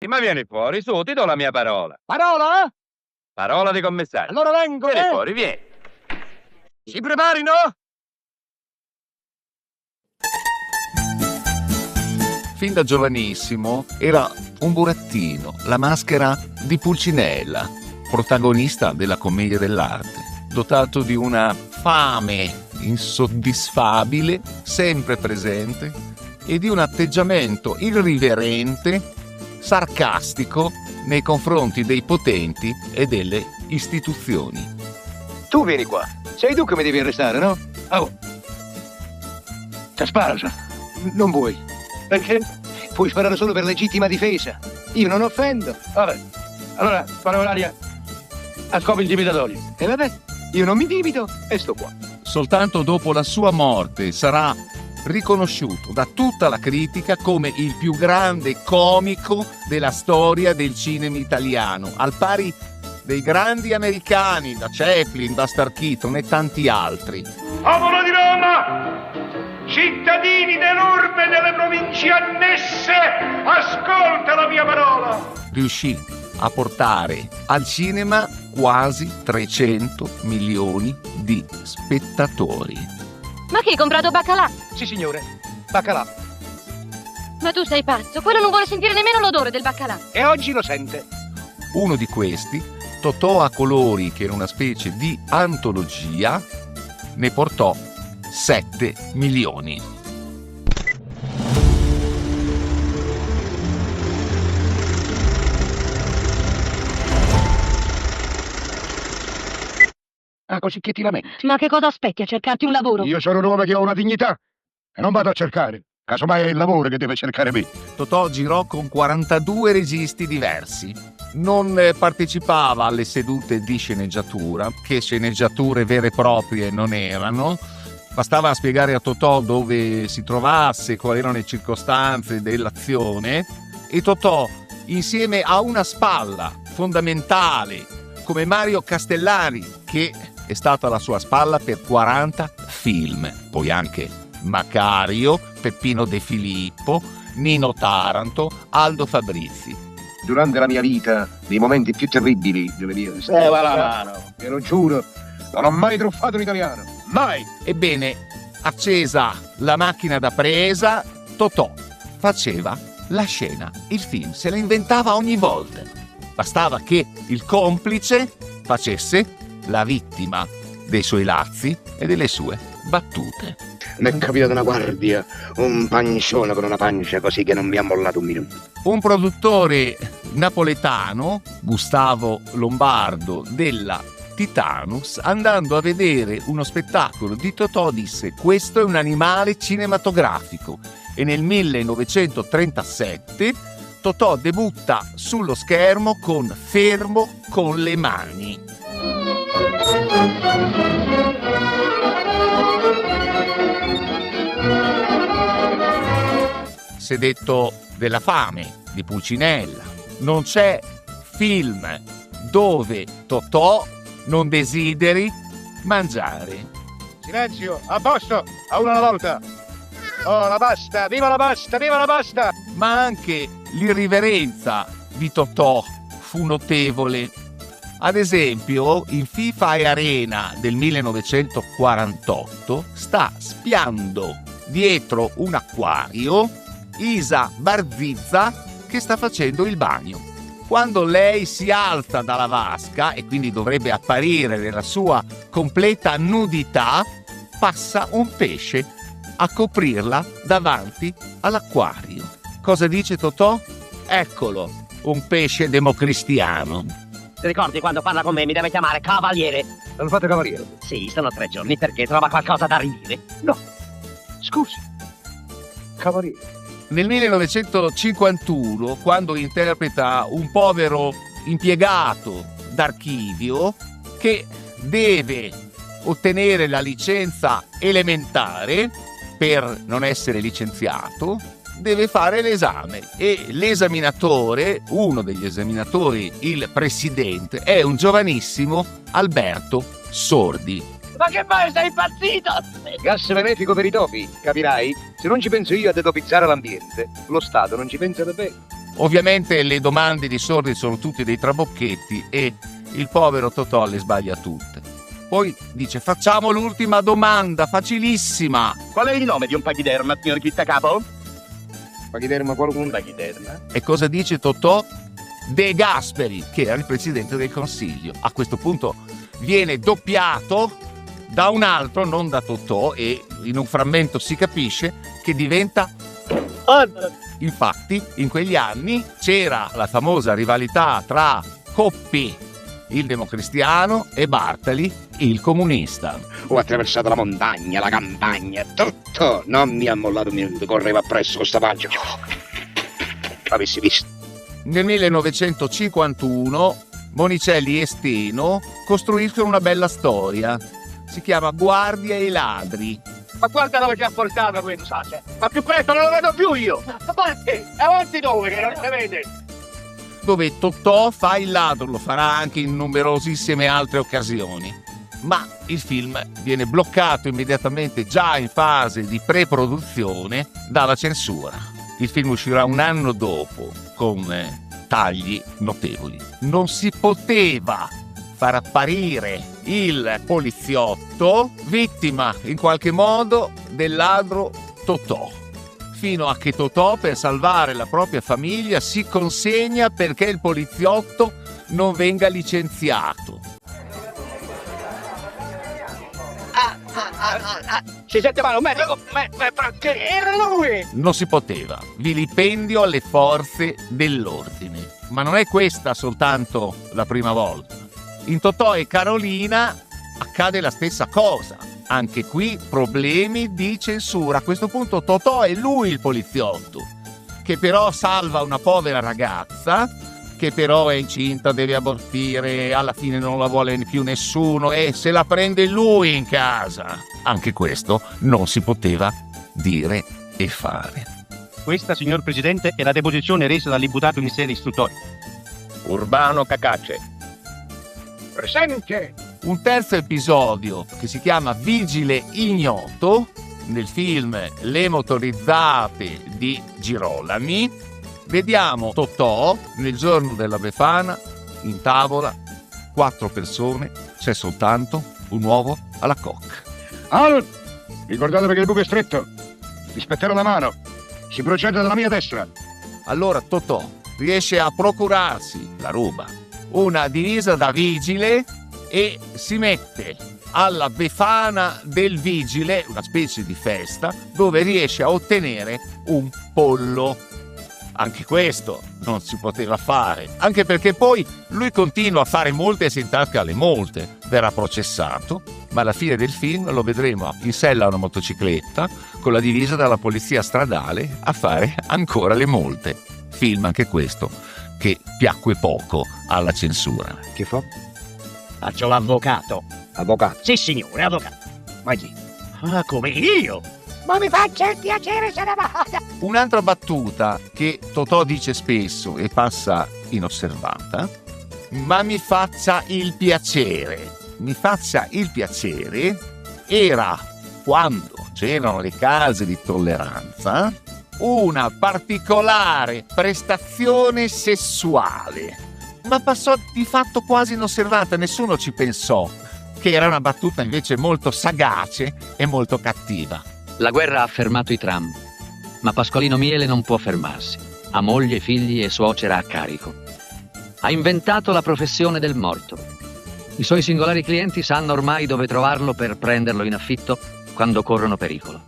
Ma vieni fuori, su, ti do la mia parola. Parola? Parola di commissario. Allora vengo, Vieni fuori, vieni. Si preparino? Fin da giovanissimo era un burattino, la maschera di Pulcinella, protagonista della commedia dell'arte, dotato di una fame insoddisfabile, sempre presente, e di un atteggiamento irriverente, sarcastico nei confronti dei potenti e delle istituzioni. Tu vieni qua. Sei tu che mi devi arrestare, no? Oh. Ti sparo, sa. Non vuoi. Perché? Puoi sparare solo per legittima difesa. Io non offendo. Vabbè. Allora, sparo l'aria a scopi intimidatori. E vabbè, io non mi intimido e sto qua. Soltanto dopo la sua morte sarà riconosciuto da tutta la critica come il più grande comico della storia del cinema italiano, al pari dei grandi americani, da Chaplin, da Buster Keaton e tanti altri. Popolo di Roma, cittadini dell'urbe e delle province annesse, ascolta la mia parola. Riuscì a portare al cinema quasi 300 milioni di spettatori. Ma che hai comprato baccalà? Sì, signore. Baccalà. Ma tu sei pazzo, quello non vuole sentire nemmeno l'odore del baccalà. E oggi lo sente. Uno di questi, Totò a colori, che era una specie di antologia, ne portò 7 milioni. Ah, così che ti lamenti. Ma che cosa aspetti a cercarti un lavoro? Io sono un uomo che ho una dignità e non vado a cercare. Casomai è il lavoro che deve cercare me. Totò girò con 42 registi diversi. Non partecipava alle sedute di sceneggiatura, che sceneggiature vere e proprie non erano. Bastava spiegare a Totò dove si trovasse, quali erano le circostanze dell'azione, e Totò, insieme a una spalla fondamentale come Mario Castellani, che è stata alla sua spalla per 40 film, poi anche Macario, Peppino De Filippo, Nino Taranto, Aldo Fabrizi. Durante la mia vita, nei momenti più terribili, devo dire, va la mano, te lo giuro, non ho mai truffato un italiano, mai! Ebbene, accesa la macchina da presa, Totò faceva la scena, il film se la inventava ogni volta. Bastava che il complice facesse la vittima dei suoi lazzi e delle sue battute. Mi è capitato una guardia, un pancione con una pancia così che non mi ha mollato un minuto. Un produttore napoletano, Gustavo Lombardo della Titanus, andando a vedere uno spettacolo di Totò, disse: questo è un animale cinematografico. E nel 1937 Totò debutta sullo schermo con Fermo con le mani. Si è detto della fame di Pulcinella. Non c'è film dove Totò non desideri mangiare. Silenzio, a posto, a una alla volta. Oh, la pasta, viva la pasta, viva la pasta! Ma anche l'irriverenza di Totò fu notevole. Ad esempio, in FIFA e Arena del 1948 sta spiando dietro un acquario Isa Barzizza che sta facendo il bagno. Quando lei si alza dalla vasca e quindi dovrebbe apparire nella sua completa nudità, passa un pesce a coprirla davanti all'acquario. Cosa dice Totò? Eccolo, un pesce democristiano. Ti ricordi quando parla con me mi deve chiamare cavaliere? L'hanno fatto cavaliere? Sì, sono 3 giorni perché trova qualcosa da ridire. No, scusi, cavaliere. Nel 1951, quando interpreta un povero impiegato d'archivio che deve ottenere la licenza elementare per non essere licenziato, deve fare l'esame e l'esaminatore, uno degli esaminatori, il presidente, è un giovanissimo Alberto Sordi. Ma che mai sei impazzito? Gas benefico per i topi, capirai? Se non ci penso io a detopizzare l'ambiente, lo Stato non ci pensa davvero. Ovviamente le domande di Sordi sono tutti dei trabocchetti e il povero Totò le sbaglia tutte. Poi dice: facciamo l'ultima domanda, facilissima. Qual è il nome di un pachiderma, signor Chittacapo? Paghiderma qualcuno? Un pachiderma? E cosa dice Totò? De Gasperi, che era il presidente del Consiglio. A questo punto viene doppiato da un altro, non da Totò, e in un frammento si capisce che diventa... Infatti, in quegli anni c'era la famosa rivalità tra Coppi, il democristiano, e Bartali, il comunista. Ho attraversato la montagna, la campagna, tutto. Non mi ha mollato un minuto, correva appresso con sta pancia. Avessi visto. Nel 1951 Monicelli e Steno costruiscono una bella storia. Si chiama Guardia ai ladri. Ma guarda dove ci ha portato questo, Sace. Ma più presto non lo vedo più io. Ma perché? Avanti dove che non si vede? Dove Totò fa il ladro, lo farà anche in numerosissime altre occasioni. Ma il film viene bloccato immediatamente, già in fase di preproduzione, dalla censura. Il film uscirà un anno dopo con tagli notevoli. Non si poteva far apparire il poliziotto vittima in qualche modo del ladro Totò, fino a che Totò, per salvare la propria famiglia, si consegna perché il poliziotto non venga licenziato. Si sente male un medico? Ma perché era lui? Non si poteva. Vilipendio alle forze dell'ordine. Ma non è questa soltanto la prima volta. In Totò e Carolina accade la stessa cosa. Anche qui problemi di censura. A questo punto Totò è lui il poliziotto, che però salva una povera ragazza, che però è incinta, deve abortire, alla fine non la vuole più nessuno e se la prende lui in casa. Anche questo non si poteva dire e fare. Questa, signor Presidente, è la deposizione resa dall'imputato in sede istruttoria. Urbano Cacace. Presente. Un terzo episodio che si chiama Vigile ignoto, nel film Le motorizzate di Girolami. Vediamo Totò nel giorno della Befana, in tavola, 4 persone, c'è soltanto un uovo alla coque. Allora, ricordatevi che il buco è stretto. Rispetterò la mano. Si procede dalla mia destra. Allora Totò riesce a procurarsi la roba, una divisa da vigile, e si mette alla Befana del vigile, una specie di festa, dove riesce a ottenere un pollo. Anche questo non si poteva fare, anche perché poi lui continua a fare molte e si intasca le molte. Verrà processato, ma alla fine del film lo vedremo in sella a una motocicletta con la divisa dalla polizia stradale a fare ancora le molte. Film anche questo che piacque poco alla censura. Che fa? Faccio l'avvocato. Avvocato. Sì, signore, avvocato. Ma chi? Ah, come io? Ma mi faccia il piacere se ne vada. Un'altra battuta che Totò dice spesso e passa inosservata: ma mi faccia il piacere. Mi faccia il piacere era, quando c'erano le case di tolleranza, una particolare prestazione sessuale, ma passò di fatto quasi inosservata, nessuno ci pensò che era una battuta invece molto sagace e molto cattiva. La guerra ha fermato i tram, ma Pasqualino Miele non può fermarsi. Ha moglie, figli e suocera a carico. Ha inventato la professione del morto. I suoi singolari clienti sanno ormai dove trovarlo per prenderlo in affitto quando corrono pericolo.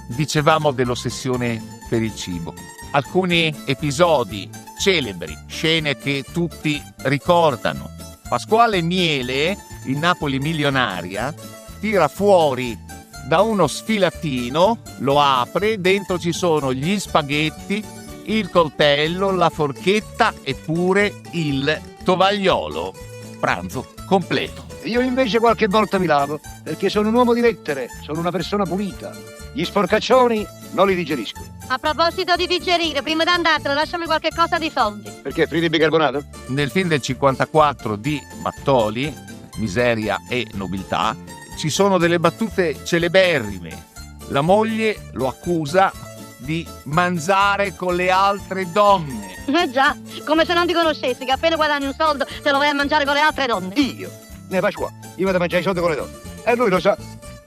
Dicevamo dell'ossessione per il cibo. Alcuni episodi celebri, scene che tutti ricordano. Pasquale Miele, in Napoli milionaria, tira fuori da uno sfilatino, lo apre, dentro ci sono gli spaghetti, il coltello, la forchetta e pure il tovagliolo. Pranzo completo. Io invece qualche volta mi lavo, perché sono un uomo di lettere, sono una persona pulita. Gli sporcaccioni non li digerisco. A proposito di digerire, prima di andartene, lasciami qualche cosa di fondi. Perché? Fritti di bicarbonato? Nel film del 54 di Mattoli, Miseria e nobiltà, ci sono delle battute celeberrime. La moglie lo accusa di mangiare con le altre donne. Già, come se non ti conoscessi, che appena guadagni un soldo te lo vai a mangiare con le altre donne. Io? Ne faccio qua. Io vado a mangiare i soldi con le donne. E lui lo sa.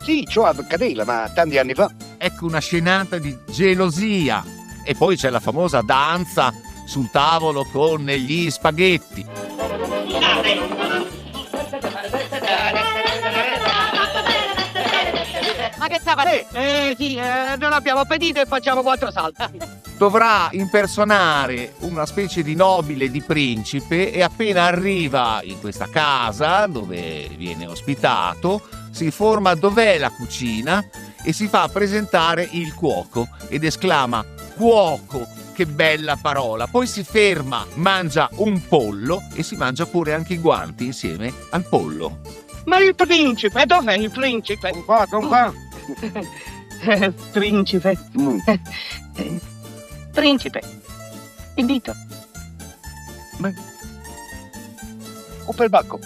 Sì, c'ho a cadela, ma tanti anni fa. Ecco una scenata di gelosia. E poi c'è la famosa danza sul tavolo con gli spaghetti. Ma che sta facendo? Sì, non abbiamo appetito e facciamo 4 salti. Dovrà impersonare una specie di nobile, di principe, e appena arriva in questa casa dove viene ospitato si informa dov'è la cucina e si fa presentare il cuoco ed esclama: cuoco, che bella parola. Poi si ferma, mangia un pollo e si mangia pure anche i guanti insieme al pollo. Ma il principe, dov'è il principe? Con qua. Principe. Principe. Il dito. Un per bacco.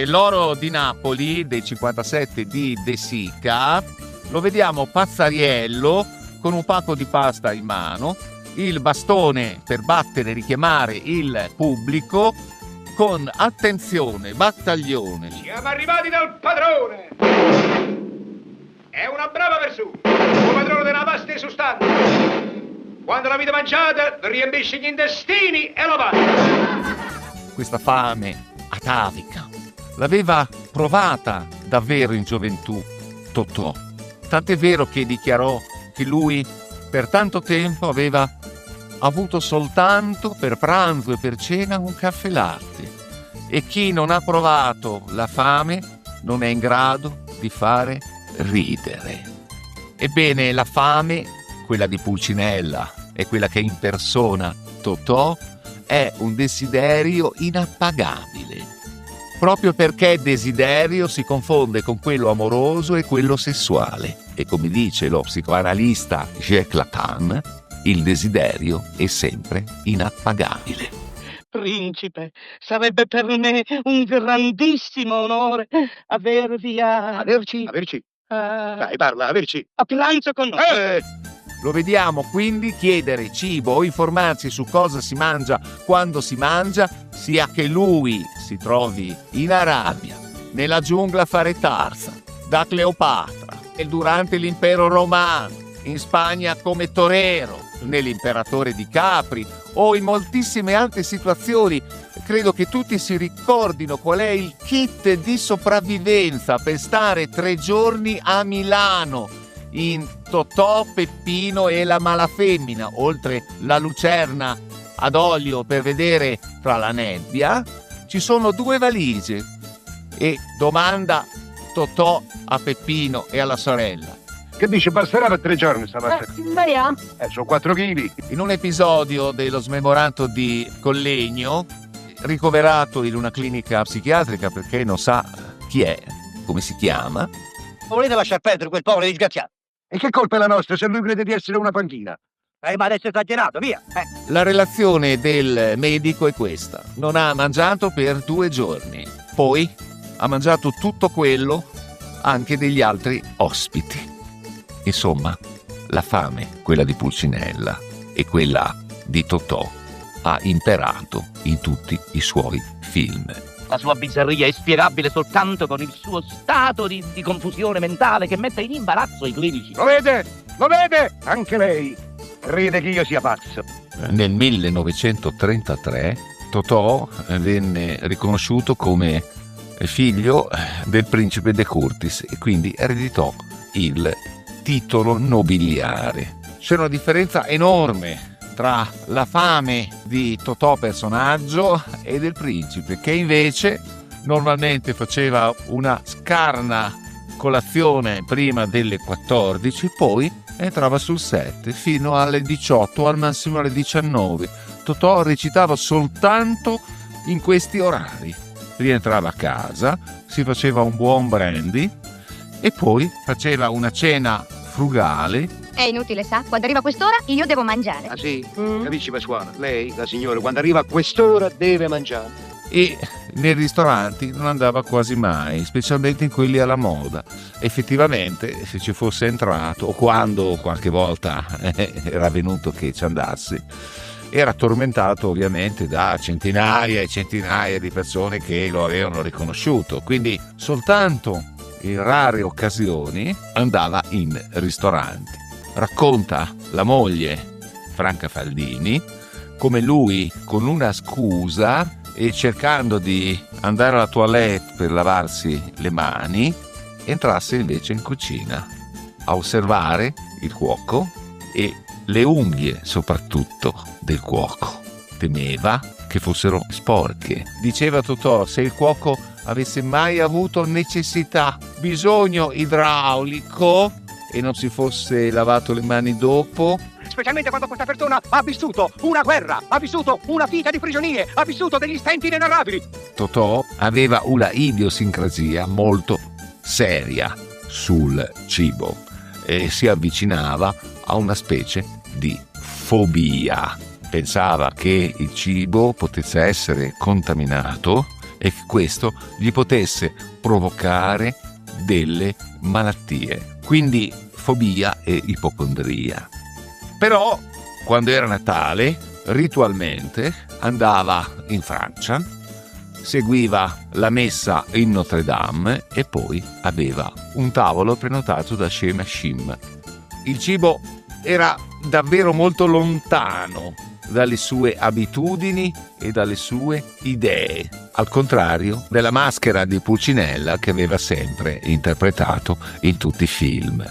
L'oro di Napoli del 57 di De Sica lo vediamo pazzariello con un pacco di pasta in mano, il bastone per battere e richiamare il pubblico con attenzione, battaglione. Siamo arrivati dal padrone. È una brava persona. Un padrone della pasta e sostanza. Quando l'avete mangiata, riempisce gli intestini e la pasta. Questa fame atavica l'aveva provata davvero in gioventù Totò. Tant'è vero che dichiarò che lui per tanto tempo aveva avuto soltanto per pranzo e per cena un caffè latte, e chi non ha provato la fame non è in grado di fare ridere. Ebbene, la fame, quella di Pulcinella e quella che impersona Totò, è un desiderio inappagabile. Proprio perché desiderio si confonde con quello amoroso e quello sessuale. E come dice lo psicoanalista Jacques Lacan, il desiderio è sempre inappagabile. Principe, sarebbe per me un grandissimo onore avervi a... Averci? Dai, parla, averci. a pranzo con noi. Lo vediamo quindi chiedere cibo o informarsi su cosa si mangia quando si mangia, sia che lui si trovi in Arabia, nella giungla a fare tarza, da Cleopatra, e durante l'impero romano, in Spagna come torero, nell'imperatore di Capri o in moltissime altre situazioni. Credo che tutti si ricordino qual è il kit di sopravvivenza per stare 3 giorni a Milano in Totò, Peppino e la Malafemmina, oltre la lucerna ad olio per vedere tra la nebbia. Ci sono 2 valigie e domanda Totò a Peppino e alla sorella: Che dice, basterà per 3 giorni stamattina? Speriamo. Sono 4 kg. in un episodio dello smemorato di Collegno, ricoverato in una clinica psichiatrica perché non sa chi è, come si chiama, Volete lasciar perdere quel povero disgraziato? E che colpa è la nostra se lui crede di essere una panchina? Ma adesso è esagerato, via. la relazione del medico è questa: non ha mangiato per 2 giorni, poi ha mangiato tutto quello anche degli altri ospiti. Insomma, la fame, quella di Pulcinella e quella di Totò, ha imperato in tutti i suoi film. La sua bizzarria è spiegabile soltanto con il suo stato di confusione mentale che mette in imbarazzo i clinici. Lo vede? Lo vede? Anche lei crede che io sia pazzo. Nel 1933 Totò venne riconosciuto come figlio del principe de Curtis e quindi ereditò il titolo nobiliare. C'è una differenza enorme tra la fame di Totò personaggio e del principe, che invece normalmente faceva una scarna colazione prima delle 14, poi entrava sul set fino alle 18, al massimo alle 19. Totò recitava soltanto in questi orari. Rientrava a casa, si faceva un buon brandy e poi faceva una cena frugale. È inutile, sa? Quando arriva quest'ora io devo mangiare. Ah sì? Capisci, Pasquale? Lei, la signora, quando arriva a quest'ora deve mangiare. E nei ristoranti non andava quasi mai, specialmente in quelli alla moda. Effettivamente, se ci fosse entrato, o quando qualche volta era venuto che ci andasse, era tormentato ovviamente da centinaia e centinaia di persone che lo avevano riconosciuto, quindi soltanto in rare occasioni andava in ristoranti. Racconta la moglie Franca Faldini come lui, con una scusa e cercando di andare alla toilette per lavarsi le mani, entrasse invece in cucina a osservare il cuoco e le unghie soprattutto del cuoco. Temeva che fossero sporche. Diceva Totò, se il cuoco avesse mai avuto necessità, bisogno idraulico e non si fosse lavato le mani dopo, Specialmente quando questa persona ha vissuto una guerra, ha vissuto una vita di prigionie, ha vissuto degli stenti inenarrabili. Totò aveva una idiosincrasia molto seria sul cibo e si avvicinava a una specie di fobia. Pensava che il cibo potesse essere contaminato e che questo gli potesse provocare delle malattie. Quindi fobia e ipocondria. Però quando era Natale, ritualmente andava in Francia, seguiva la messa in Notre Dame e poi aveva un tavolo prenotato da Shem Hashim. Il cibo era davvero molto lontano dalle sue abitudini e dalle sue idee, al contrario della maschera di Pulcinella che aveva sempre interpretato in tutti i film.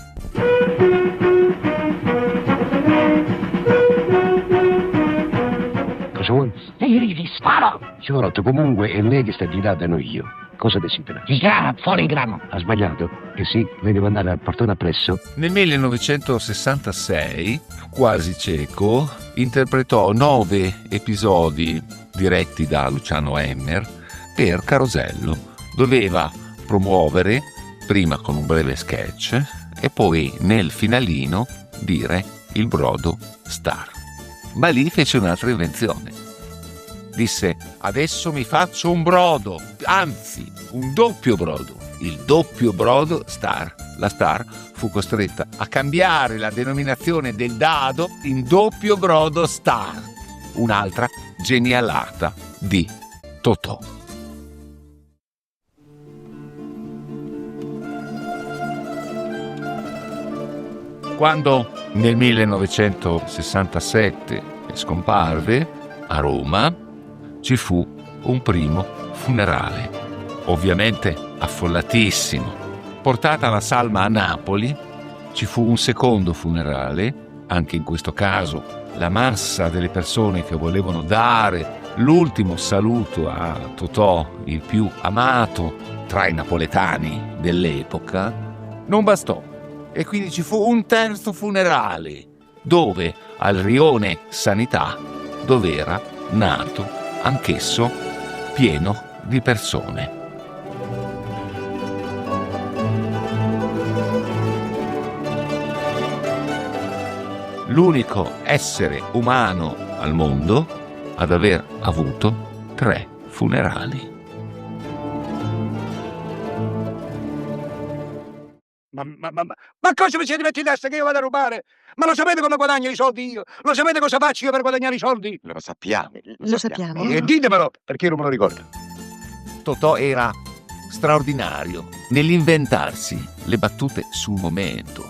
Cosa vuoi? Ridi, sparo! Giovanotto, comunque è lei che sta girando, non io. Cosa desidera? Il grano, fuori il grano. Ha sbagliato? Che sì, lei deve andare al portone appresso. Nel 1966, quasi cieco, interpretò 9 episodi diretti da Luciano Emmer per Carosello. Doveva promuovere, prima con un breve sketch, e poi nel finalino dire il brodo star. Ma lì fece un'altra invenzione. Disse: adesso mi faccio un brodo, anzi un doppio brodo, il doppio brodo star. La star fu costretta a cambiare la denominazione del dado in doppio brodo star, un'altra genialata di Totò. Quando nel 1967 scomparve a Roma, ci fu un primo funerale, ovviamente affollatissimo. Portata la salma a Napoli, ci fu un secondo funerale, anche in questo caso la massa delle persone che volevano dare l'ultimo saluto a Totò, il più amato tra i napoletani dell'epoca, non bastò. E quindi ci fu un terzo funerale, dove al rione Sanità, dove era nato, anch'esso pieno di persone. L'unico essere umano al mondo ad aver avuto 3 funerali. Ma cosa mi siete metti in testa che io vado a rubare? Ma lo sapete come guadagno i soldi io? Lo sapete cosa faccio io per guadagnare i soldi? Lo sappiamo. Lo sappiamo. E ditemelo, perché io non me lo ricordo. Totò era straordinario nell'inventarsi le battute sul momento.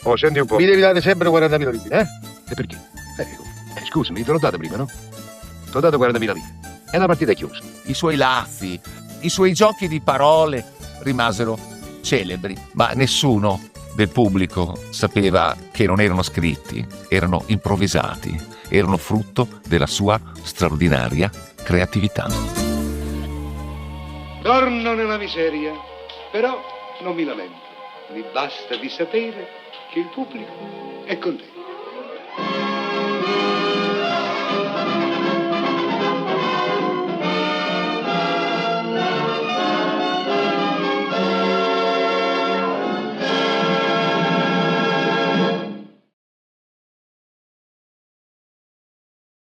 Oh, senti un po'. Mi devi dare sempre 40.000 lire, eh? E perché? Scusami, te l'ho dato prima, no? Ti ho dato 40.000 lire. E la partita è chiusa. I suoi lazzi, i suoi giochi di parole rimasero celebri, ma nessuno del pubblico sapeva che non erano scritti, erano improvvisati, erano frutto della sua straordinaria creatività. Torno nella miseria, però non mi lamento. Mi basta di sapere che il pubblico è contento.